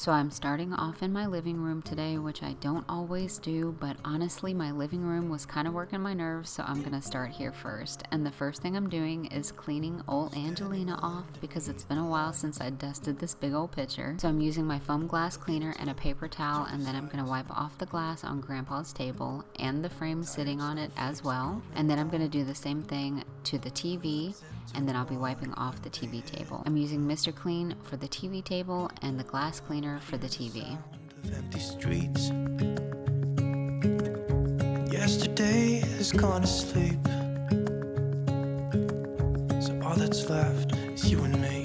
So I'm starting off in my living room today, which I don't always do, but honestly my living room was kind of working my nerves, so I'm gonna start here first. And the first thing I'm doing is cleaning old Angelina off because it's been a while since I dusted this big old pitcher. So I'm using my foam glass cleaner and a paper towel, and then I'm gonna wipe off the glass on Grandpa's table and the frame sitting on it as well. And then I'm gonna do the same thing to the TV, and then I'll be wiping off the TV table. I'm using Mr. Clean for the TV table and the glass cleaner for the TV. Of empty streets. Yesterday has gone to sleep. So all that's left is you and me.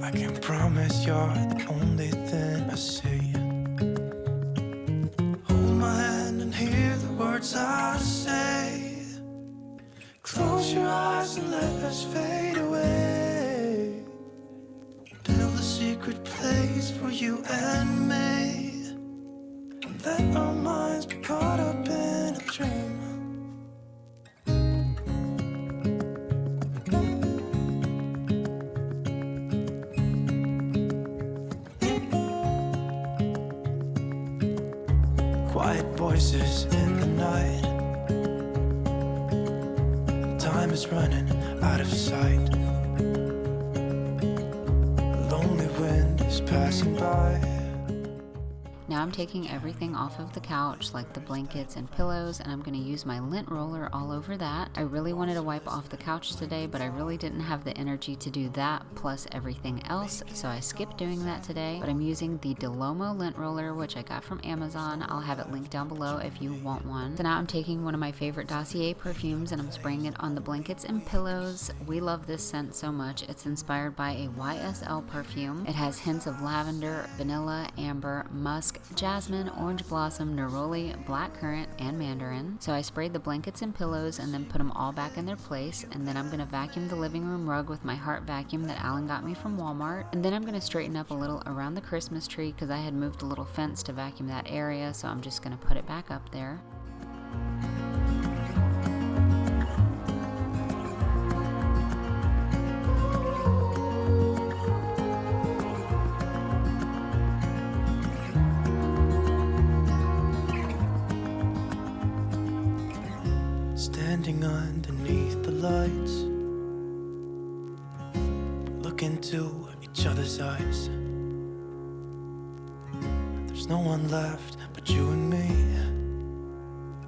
I can't promise you're the only thing I see. Hold my hand and hear the words I say. Close your eyes and let us fade away. Build a secret place for you and me. Let our minds be caught up in a dream. Quiet voices in the night. Time is running out of sight. A lonely wind is passing by. Now I'm taking everything off of the couch, like the blankets and pillows, and I'm going to use my lint roller all over that. I really wanted to wipe off the couch today, but I really didn't have the energy to do that plus everything else, so I skipped doing that today. But I'm using the Delomo lint roller, which I got from Amazon. I'll have it linked down below if you want one. So now I'm taking one of my favorite Dossier perfumes and I'm spraying it on the blankets and pillows. We love this scent so much. It's inspired by a YSL perfume. It has hints of lavender, vanilla, amber, musk, jasmine, orange blossom, neroli, blackcurrant, and mandarin. So I sprayed the blankets and pillows and then put them all back in their place, and then I'm going to vacuum the living room rug with my Heart vacuum that Alan got me from Walmart. And then I'm going to straighten up a little around the Christmas tree because I had moved a little fence to vacuum that area, so I'm just going to put it back up there. Standing underneath the lights, look into each other's eyes. There's no one left but you and me.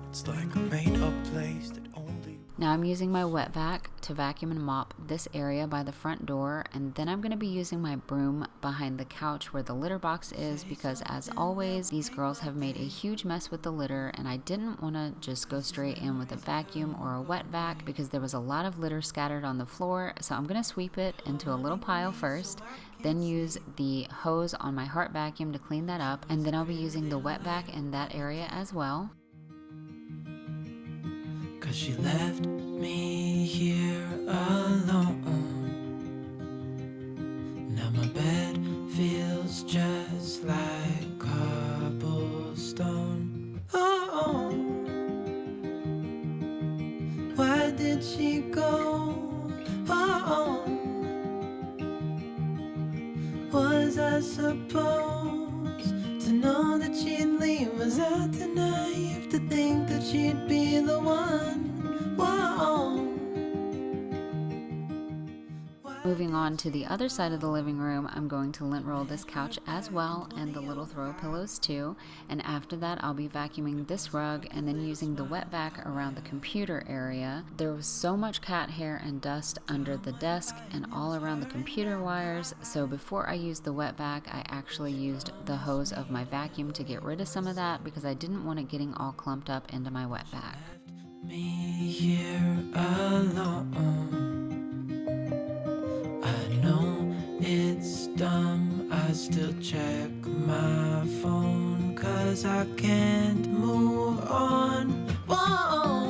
It's like a made-up place that only... Now I'm using my wet vac to vacuum and mop this area by the front door, and then I'm going to be using my broom behind the couch where the litter box is, because as always these girls have made a huge mess with the litter, and I didn't want to just go straight in with a vacuum or a wet vac because there was a lot of litter scattered on the floor. So I'm going to sweep it into a little pile first, then use the hose on my Heart vacuum to clean that up, and then I'll be using the wet vac in that area as well. 'Cause she left me here alone. Now my bed feels just like cobblestone. Oh, why did she go? Oh, was I supposed to know that she'd leave? Was I too naive to think that she'd be the one? Whoa. Moving on to the other side of the living room, I'm going to lint roll this couch as well, and the little throw pillows too. And after that I'll be vacuuming this rug and then using the wet vac around the computer area. There was so much cat hair and dust under the desk and all around the computer wires, so before I used the wet vac I actually used the hose of my vacuum to get rid of some of that because I didn't want it getting all clumped up into my wet vac. Me here alone. I know it's dumb, I still check my phone 'cause I can't move on. Whoa.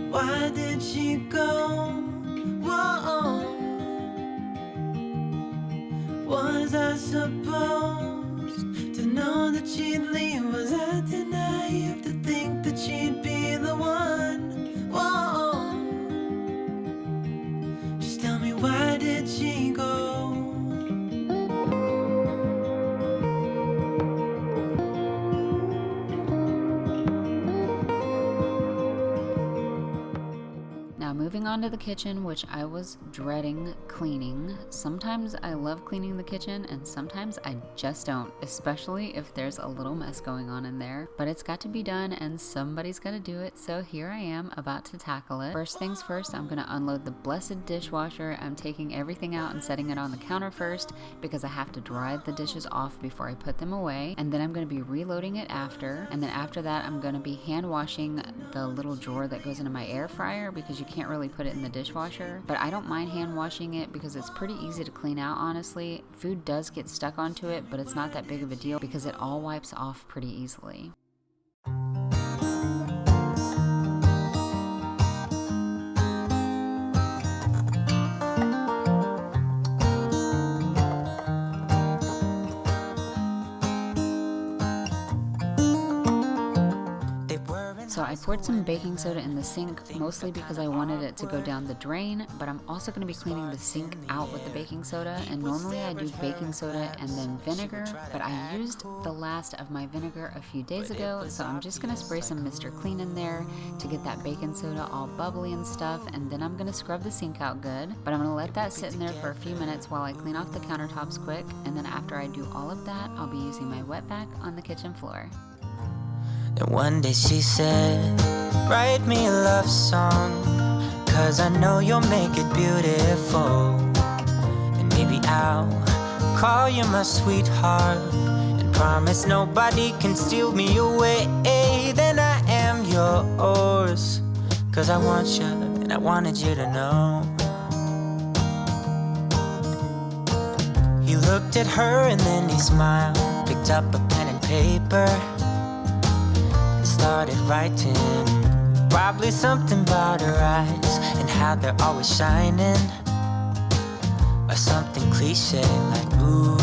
Why did she go? Whoa. Was I supposed to know that she'd leave? Was I too naive to think that she'd be the one? Whoa. Just tell me, why did she go? on to the kitchen, which I was dreading cleaning. Sometimes I love cleaning the kitchen and sometimes I just don't, especially if there's a little mess going on in there. But it's got to be done and somebody's got to do it, so here I am about to tackle it. First things first, I'm going to unload the blessed dishwasher. I'm taking everything out and setting it on the counter first because I have to dry the dishes off before I put them away. And then I'm going to be reloading it after. And then after that, I'm going to be hand washing the little drawer that goes into my air fryer because you can't really put it in the dishwasher. But I don't mind hand washing it because it's pretty easy to clean out, honestly. Food does get stuck onto it, but it's not that big of a deal because it all wipes off pretty easily. So I poured some baking soda in the sink, mostly because I wanted it to go down the drain, but I'm also going to be cleaning the sink out with the baking soda, and normally I do baking soda and then vinegar, but I used the last of my vinegar a few days ago, so I'm just going to spray some Mr. Clean in there to get that baking soda all bubbly and stuff, and then I'm going to scrub the sink out good, but I'm going to let that sit in there for a few minutes while I clean off the countertops quick, and then after I do all of that, I'll be using my wet vac on the kitchen floor. And one day she said, write me a love song, 'cause I know you'll make it beautiful. And maybe I'll call you my sweetheart and promise nobody can steal me away. Then I am yours, 'cause I want you and I wanted you to know. He looked at her and then he smiled, picked up a pen and paper, started writing, probably something about her eyes and how they're always shining, or something cliche like ooh.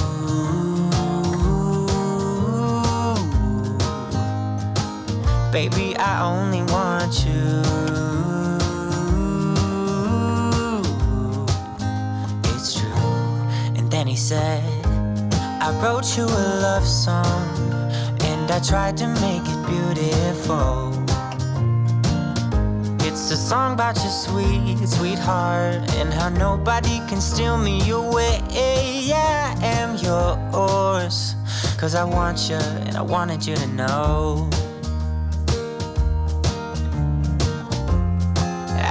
Baby, I only want you. It's true. And then he said, I wrote you a love song, I tried to make it beautiful. It's a song about your sweet, sweetheart, and how nobody can steal me away. Yeah, I am yours, 'cause I want you and I wanted you to know.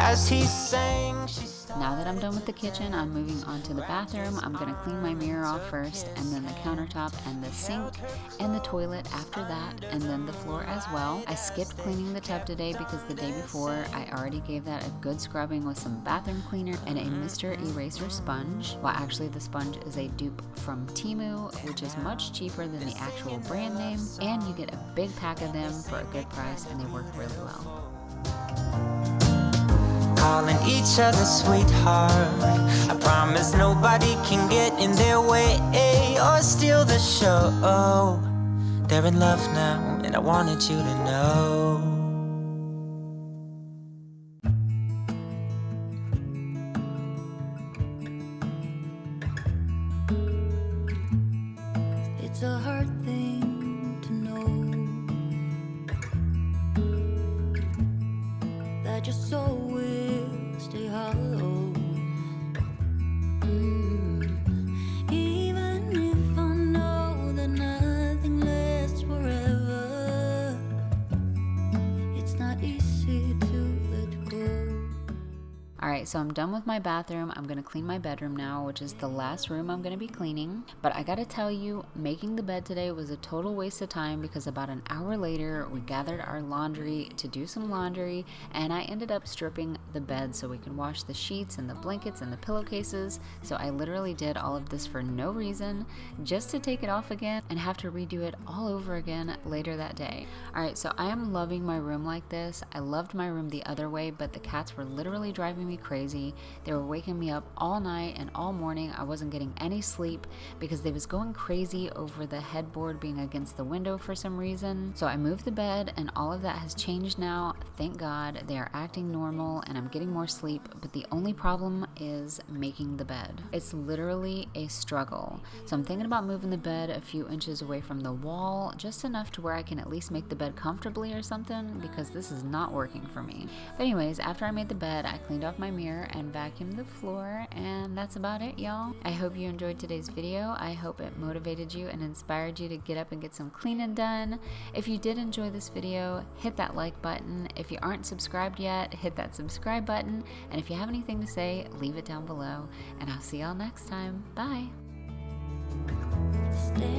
As he sang, she Now that I'm done with the kitchen, I'm moving on to the bathroom. I'm going to clean my mirror off first, and then the countertop and the sink and the toilet after that, and then the floor as well. I skipped cleaning the tub today because the day before I already gave that a good scrubbing with some bathroom cleaner and a Mr. Eraser sponge. Well, actually the sponge is a dupe from Temu, which is much cheaper than the actual brand name, and you get a big pack of them for a good price, and they work really well. Calling each other sweetheart, I promise nobody can get in their way or steal the show. They're in love now, and I wanted you to know. It's a hard thing to know that your soul will stay hollow. Even if I know that nothing lasts forever, it's not easy to let go. Alright, so I'm done with my bathroom. I'm going to clean my bedroom now, which is the last room I'm going to be cleaning. But I gotta tell you, making the bed today was a total waste of time because about an hour later, we gathered our laundry to do some laundry, and I ended up stripping the bed so we could wash the sheets and the blankets and the pillowcases. So I literally did all of this for no reason, just to take it off again and have to redo it all over again later that day. Alright, so I am loving my room like this. I loved my room the other way, but the cats were literally driving me crazy. They were waking me up all night and all morning. I wasn't getting any sleep because they was going crazy over the headboard being against the window for some reason. So I moved the bed and all of that has changed now. Thank God they are acting normal and I'm getting more sleep, but the only problem is making the bed. It's literally a struggle. So I'm thinking about moving the bed a few inches away from the wall, just enough to where I can at least make the bed comfortably or something, because this is not working for me. But anyways, after I made the bed, I cleaned off my mirror here and vacuum the floor, and that's about it, y'all. I hope you enjoyed today's video. I hope it motivated you and inspired you to get up and get some cleaning done. If you did enjoy this video, hit that like button. If you aren't subscribed yet, hit that subscribe button. And if you have anything to say, leave it down below. And I'll see y'all next time. Bye. Stay